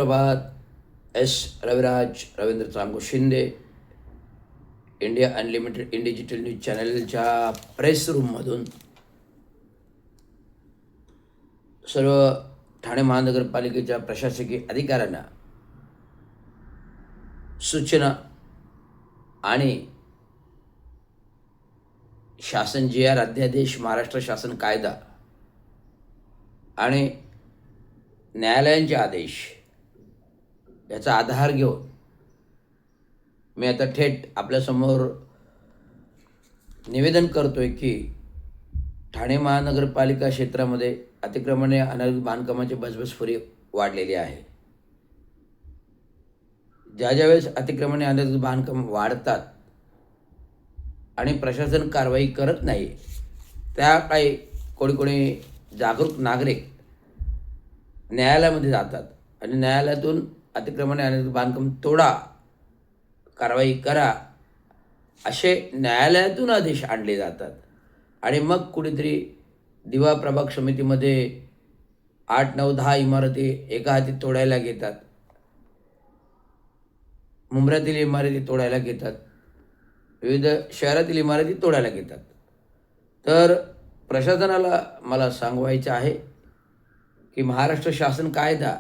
सुप्रभात. S Raviraj Ravindra Chango Shinde, India unlimited in digital news चॅनलच्या press रूममधून सर्व ठाणे महानगरपालिकेच्या प्रशासकीय अधिकाऱ्यांना सूचना आणि शासन GR अध्यादेश, महाराष्ट्र शासन कायदा आणि न्यायालयांचे आदेश याचा आधार घेऊन मी आता थेट आपल्यासमोर निवेदन करतोय की ठाणे महानगरपालिका क्षेत्रामध्ये अतिक्रमणे अनधिकृत बांधकामाची बसबसफुरी वाढलेली आहे. ज्या वेळेस अतिक्रमणे अनधिकृत बांधकाम वाढतात आणि प्रशासन कारवाई करत नाही, त्या काही कोणी जागरूक नागरिक न्यायालयामध्ये जातात आणि न्यायालयातून अतिक्रमणे अनधिकृत बांधकाम तोडा, कारवाई करा असे न्यायालयातून आदेश आणले जातात. आणि मग कुणीतरी दिवा प्रभाग समितीमध्ये 8, 9, 10 इमारती एका हाती तोडायला घेतात, मुंब्र्यातील इमारती तोडायला घेतात, विविध शहरातील इमारती तोडायला घेतात. तर प्रशासनाला मला सांगवायचं आहे की महाराष्ट्र शासन कायदा,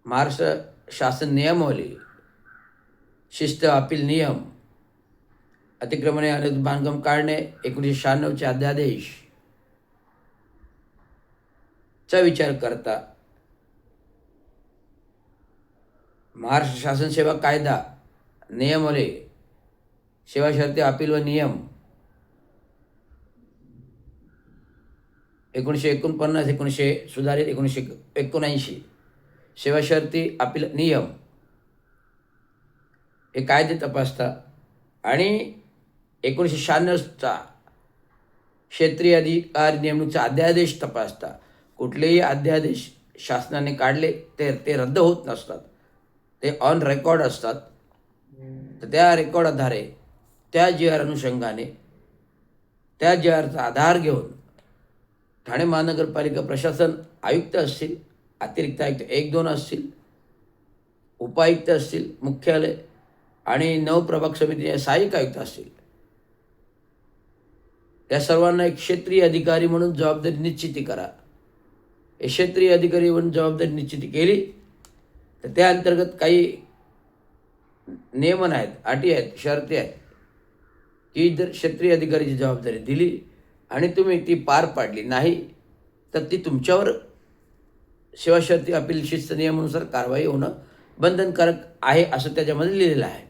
महाराष्ट्र शासन नियमावली, शिस्त अपील नियम, अतिक्रमणे अनधिकृत बांधकाम काढणे 1996चे अध्यादेश चा विचार करता महाराष्ट्र शासन सेवा कायदा, नियमावली, सेवा शर्ती अपील व नियम 1949, 1900 सुधारित 1979, सेवा शर्ती अपील नियम हे कायदे तपासता आणि 1996चा क्षेत्रीय अधिकारी नेमणूकचा अध्यादेश तपासता. कुठलेही अध्यादेश शासनाने काढले ते रद्द होत नसतात, ते ऑन रेकॉर्ड असतात. तर त्या रेकॉर्ड आधारे, त्या GR अनुषंगाने, त्या GRचा आधार घेऊन ठाणे महानगरपालिका प्रशासन आयुक्त असतील, अतिरिक्त आयुक्त 1-2 असतील, उपायुक्त असतील, मुख्यालय आणि 9 प्रभाग समितीचे सहाय्यक आयुक्त असतील, या सर्वांना एक क्षेत्रीय अधिकारी म्हणून जबाबदारी निश्चिती करा. हे क्षेत्रीय अधिकारी म्हणून जबाबदारी निश्चिती केली तर त्या अंतर्गत काही नियमन आहेत, अटी आहेत, शर्ती आहेत की जर क्षेत्रीय अधिकारीची जबाबदारी दिली आणि तुम्ही ती पार पाडली नाही तर ती तुमच्यावर सेवा शर्ती अपील शिस्त नियमानुसार कारवाई होणं बंधनकारक आहे, असं त्याच्यामध्ये लिहिलेलं आहे.